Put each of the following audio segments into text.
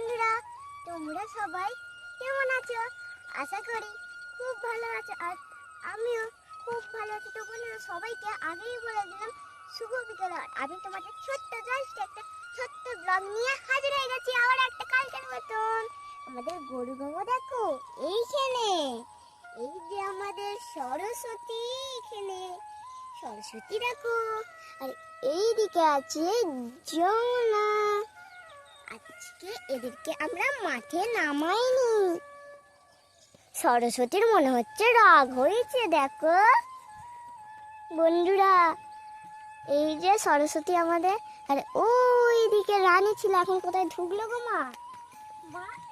বন্ধুরা, তোমরা সবাই কেমন আছো? আশা করি খুব ভালো আছো। আর আমিও খুব ভালো আছি। তো বন্ধুরা, সবাইকে আগেই বলে দিলাম শুভ বিকেল। আর আমি তোমাদের ছোট্ট জাস্ট একটা ছোট্ট ব্লগ নিয়ে হাজির হয়ে গেছি আবার একটা কালকের মতন। আমাদের গরু গঙ্গা দেখো এইখানে, এই যে আমাদের সরস্বতী, এখানে সরস্বতী দেখো। আর এইদিকে আছে যমুনা। আজকে এদেরকে আমরা মাঠে নামাইনি। সরস্বতীর মনে হচ্ছে রাগ হয়েছে, দেখো বন্ধুরা। এই যে সরস্বতী আমাদের। আর ওই দিকে রানী ছিল, এখন কোথায় ঢুকলো গো মা?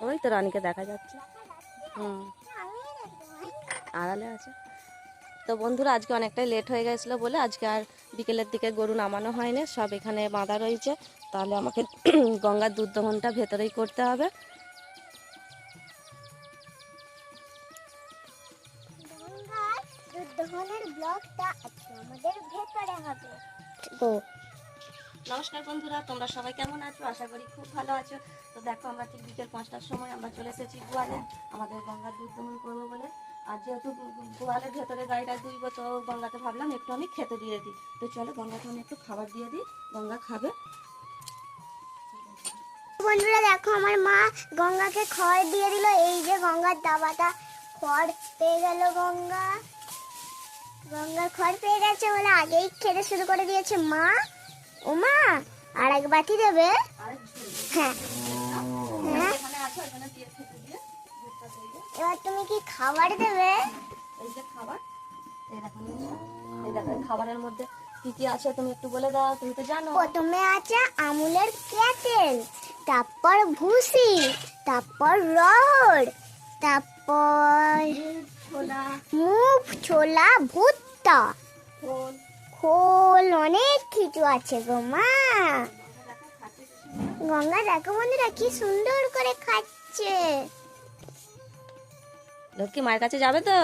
ওই তো রানীকে দেখা যাচ্ছে। আড়ালে আছে। তো বন্ধুরা, আজকে অনেকটাই লেট হয়ে গেছিলো বলে আজকে আর বিকেলের দিকে গরু নামানো হয়নি, সব এখানে বাঁধা রয়েছে। তাহলে আমাকে গঙ্গার দুধ দহনটা ভেতরেই করতে হবে। গঙ্গার দুধ দহনের ব্লগটা আজকে আমাদের ভেতরে হবে। নমস্কার বন্ধুরা, তোমরা সবাই কেমন আছো? আশা করি খুব ভালো আছো। তো দেখো, আমরা ঠিক বিকেল 5টার সময় আমরা চলে এসেছি গোয়ালে আমাদের গঙ্গার দুধ দহন করবো বলে। আর যেহেতু গোয়ালের ভেতরে গাড়িটা দুইব, তো গঙ্গাকে ভাবলাম একটু আমি খেতে দিয়ে দিই। তো চলো গঙ্গাকে আমি একটু খাবার দিয়ে দিই, গঙ্গা খাবে। বন্ধুরা দেখো, আমার মা গঙ্গাকে খড় দিয়ে দিল। এই যে গঙ্গার দাবাটা খড় পেয়ে গেল। গঙ্গার খড় পেয়ে গেছে বলে আগেই খেতে শুরু করে দিয়েছে মা। ও মা, আর এক বাটি দেবে? হ্যাঁ হ্যাঁ। এবার তুমি কি খাবার দেবে? এই যে খাবার, এই দেখো, এই দেখো খাবারের মধ্যে কি কি আছে তুমি একটু বলে দাও, তুমি তো জানো। প্রথমে আছে আমুলের ক্যাটেল, তারপর ভুসি, তারপর রহড়, তারপর মুগ, ছোলা, ভুট্টা, খোল, অনেক কিছু আছে গো মা। গঙ্গা দেখো বন্ধুরা কি সুন্দর করে খাচ্ছে। লক্ষ্মী মায়ের কাছে যাবে তো?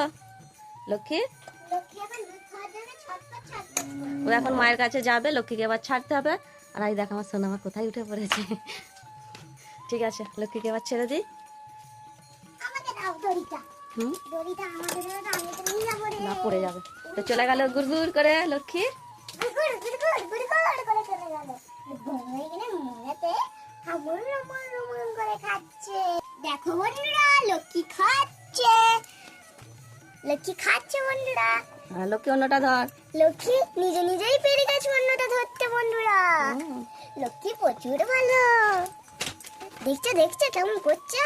লক্ষ্মী ও এখন মায়ের কাছে যাবে, লক্ষ্মীকে এবার ছাড়তে হবে। আর এই দেখ আমার সোনা আমার কোথায় উঠে পড়েছে। ঠিক আছে, লক্ষ্মীকে এবার ছেড়ে দিই। না, পড়ে যাবে। তো চলে গেল গুড় করে লক্ষ্মী। দেখো বন্ধুরা, লক্ষ্মী খাচ্ছে। লক্ষ্মী খাচ্ছে বন্ধুরা। লক্ষ্মী অন্যটা ধর। লক্ষ্মী নিজে নিজেই পেরে গেছে অন্যটা ধরতে বন্ধুরা। লক্ষ্মী প্রচুর ভালো। দেখছে দেখছে কেমন করছে।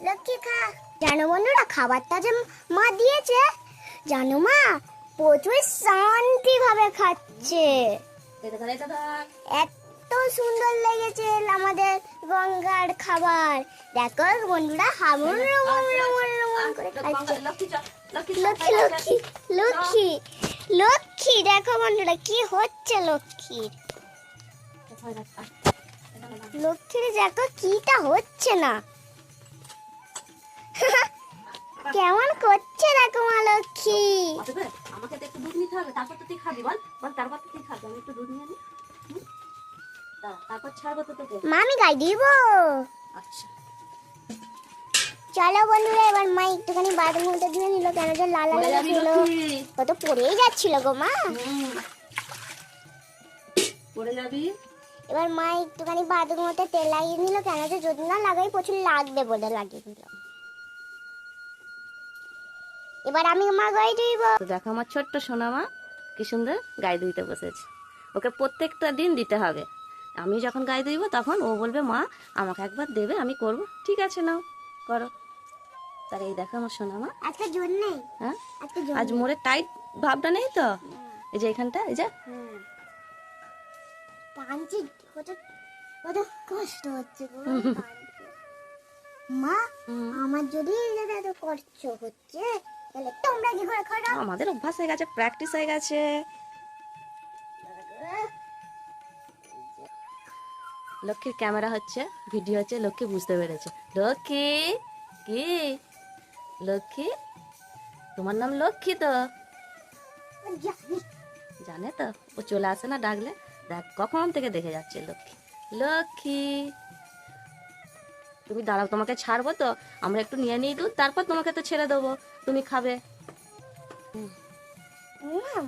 লক্ষ্মী খা। জানো বন্ধুরা, খাবারটা যে মা দিয়েছে, জানো মা প্রচুর শান্তি ভাবে খাচ্ছে। এত সুন্দর লেগেছে আমাদের গঙ্গার খাবার। দেখো বন্ধুরা, হামুন রমন রমন রমন করে খাচ্ছে। লক্ষ্মী লক্ষ্মী লক্ষ্মী লক্ষ্মী, দেখো বন্ধুরা কি হচ্ছে লক্ষ্মীর। লক্ষ্মীর দেখো কিটা হচ্ছে না। কেমন করছে দেখো মা লক্ষ্মী। আমাকে তো একটু দুধ নিতে হবে, তারপর তো তুই খাবি। বল বল, তারপর তো তুই খাবি। আমি একটু দুধ নিয়ে নিই, তারপর ছাড়বো তো তোকে। মা আমি গাই দিব। আচ্ছা চলো বন্ধুরা, এবার মা একটুখানি বাথরুম মধ্যে দিয়ে নিল, কেন যে লাল লাল ছিল, কত পড়েই যাচ্ছিল গো মা। পড়ে যাবি। এবার মা একটুখানি বাথরুম মধ্যে তেল লাগিয়ে নিল, কেন যে যদি না লাগাই প্রচুর লাগবে বলে লাগিয়ে নিল। এবার আমি মা গাই দিব। তো দেখো আমার ছোট্ট সোনা মা কি সুন্দর গায়ে ধুইতে বসেছে। ওকে প্রত্যেকটা দিন দিতে হবে। আমি যখন গায়ে ধুইব তখন ও বলবে মা আমাকে একবার দেবে, আমি করব। ঠিক আছে, নাও করো। তার এই দেখো আমার সোনা মা। আজকে জোর নেই। হ্যাঁ, আজ মোড়ে টাইট ভাবটা নেই তো। এই যে এখানটা, এই যে টানছি, কত কত কষ্ট হচ্ছে গো মা। আমার যদি এত কষ্ট হচ্ছে, তাহলে তোমরা কি করে খাও? আমাদের অভ্যাস হয়ে গেছে, প্র্যাকটিস হয়ে গেছে। লক্ষ্মীর ক্যামেরা হচ্ছে, ভিডিও হচ্ছে, লক্ষ্মী বুঝতে পেরেছে। লক্ষ্মী কি? লক্ষ্মী, তোমার নাম লক্ষ্মী তো? জানে তো, ও চলে আসে না ডাকলে। দেখ কখন থেকে দেখে যাচ্ছে লক্ষ্মী। লক্ষ্মী তুমি দাঁড়াও, তোমাকে ছাড়বো তো, আমরা একটু নিয়ে নিই দুধ, তারপর তোমাকে তো ছেড়ে দেবো, তুমি খাবে।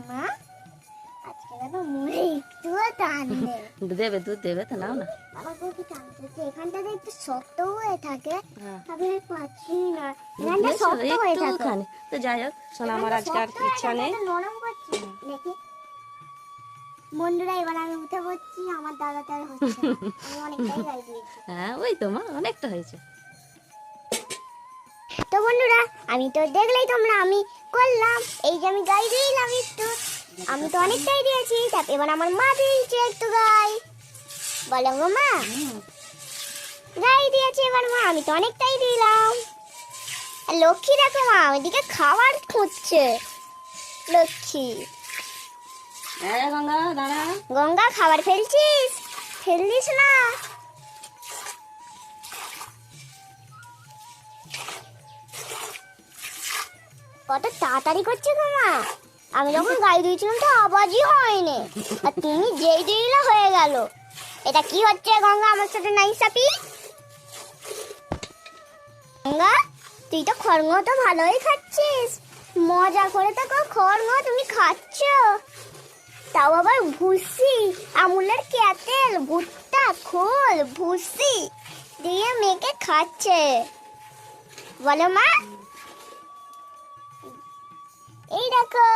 মা আজকে দেখো মুড়ে একটুও টান নেই। দেবে, দুধ দেবে তো, নাও না। বাবা কি টানছে, এখানটাতে একটু শক্ত হয়ে থাকে, হ্যাঁ। আমি আর পাচ্ছি না, দুধ এখানটা দিয়েছো? শক্ত হয়ে থাকে। একটুখানি। তো যাই হোক শোনো, আমার আজকে আর ইচ্ছা নেই। নরম করছি দেখি। বন্ধুরা এবার আমি উঠে পড়ছি, আমার দাদাটা আর হচ্ছে না। আমি অনেকটাই গাই দিয়েছি। হ্যাঁ ওই তো মা, অনেকটা হয়েছে। তো বন্ধুরা আমি তো দেখলেই তোমরা, আমি করলাম এই যে আমি গাই দিলাম একটু, আমি তো অনেকটাই দিয়েছি। তারপর এবার আমার মা দিয়েছে একটু গাই, বলো গো মা। গাই দিয়েছে এবার মা, আমি তো অনেকটাই দিলাম। আর লক্ষ্মী দেখো মা ওইদিকে খাবার খুঁজছে, লক্ষ্মী। হ্যাঁ গঙ্গা দাঁড়া। গঙ্গা খাবার ফেলছিস, ফেললিস না। কত তাড়াতাড়ি করছে গো মা, আমি যখন গাই দিয়েছিলাম তো আওয়াজই হয়নি, আর তুমি যেই দিলে হয়ে গেল। এটা কি হচ্ছে গঙ্গা আমার সাথে নাইসাপি? গঙ্গা তুই তো খড়ঙ্গ তো ভালোই খাচ্ছিস, মজা করে তো খড়ঙ্গ তুমি খাচ্ছ, তাও আবার ভুসি, আমুলের ক্যাটেল, ভুট্টা খোল ভুসি দিয়ে মেখে খাচ্ছে, বলো মা। এই দেখো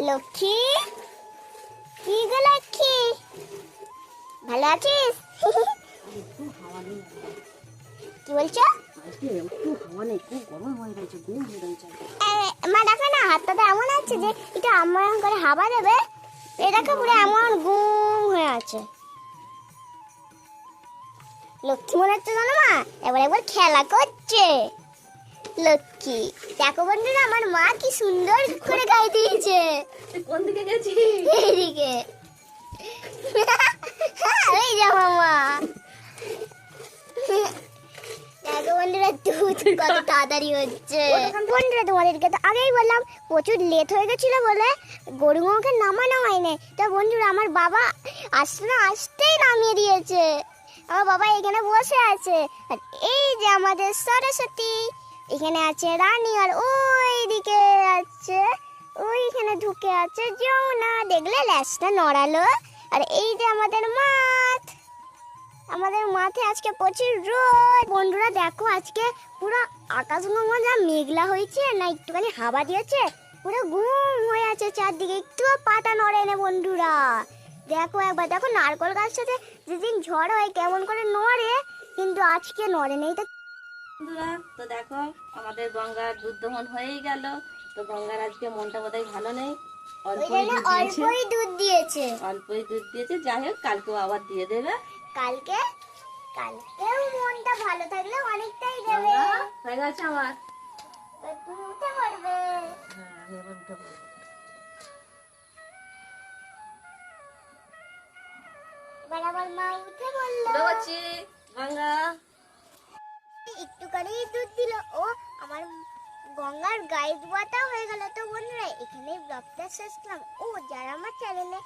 লক্ষ্মী, কি গো লক্ষ্মী, ভালো আছিস? কি বলছো? মা দেখো না হাতটা এমন আছে যে এটা এমন করে হাওয়া দেবে, এ দেখো পুরো এমন গুম হয়ে আছে। লক্ষ্মী মনে হচ্ছে জানো মা, এবার একবার খেলা করছে লক্ষ্মী। দেখো বন্ধুরা আমার মা কি সুন্দর করে গাই দিয়েছে। কোন দিকে গেছি? এইদিকে। ওই যে মামা, দেখো বন্ধুরা দুধ কত তাড়াতাড়ি হচ্ছে। বন্ধুরা তোমাদেরকে তো আগেই বললাম প্রচুর লেট হয়ে গেছিল বলে গরুগুলোকে নামানো হয়নি। তো বন্ধুরা আমার বাবা আসতেই নামিয়ে দিয়েছে। আমার বাবা এখানে বসে আছে, আর এই যে আমাদের সরস্বতী এখানে আছে, রানী, আর ওইদিকে আছে, ওইখানে ঢুকে আছে যমুনা, দেখলে ল্যাসটা নড়ালো। আর এই যে আমাদের মাঠ, আমাদের মাঠে আজকে প্রচুর রোদ। বন্ধুরা দেখো আজকে পুরো আকাশ যা মেঘলা হয়েছে না, একটুখানি হাওয়া দিয়েছে, পুরো ঘুম হয়ে আছে চারদিকে, একটুও পাতা নড়ে না। বন্ধুরা দেখো একবার, দেখো নারকল গাছটাতে যেদিন ঝড় হয় কেমন করে নড়ে, কিন্তু আজকে নড়ে নেই। তো বন্ধুরা তো দেখো আমাদের গঙ্গার দুধ দহন হয়েই গেল। তো গঙ্গার আজকে মনটা বোধহয় ভালো নেই, অল্পই দুধ দিয়েছে। অল্পই দুধ দিয়েছে, অল্পই দুধ দিয়েছে, যাই হোক কালকেও আবার দিয়ে দেবে। কালকেও মনটা ভালো থাকলে অনেকটাই দেবে। হয়ে গেছে আমার। তুমি উঠে পড়বে। হ্যাঁ আমি এবার উঠে পড়বো। এবার আমার মা উঠে বললো, উঠে পড়ছি গঙ্গা। একটুখানি দুধ দিল। ও আমার গঙ্গার গায়ে ধোয়াটাও হয়ে গেল। তো বন্ধুরা এখানেই ব্লগটা শেষ করলাম। ও যারা আমার চ্যানেলে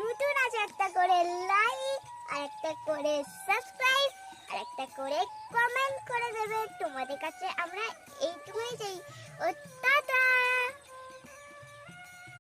নতুন আছে একটা করে লাইক, আর একটা করে সাবস্ক্রাইব, আর একটা করে কমেন্ট করে দেবে। তোমাদের কাছে আমরা এইটুকুই চাই। ও টাটা।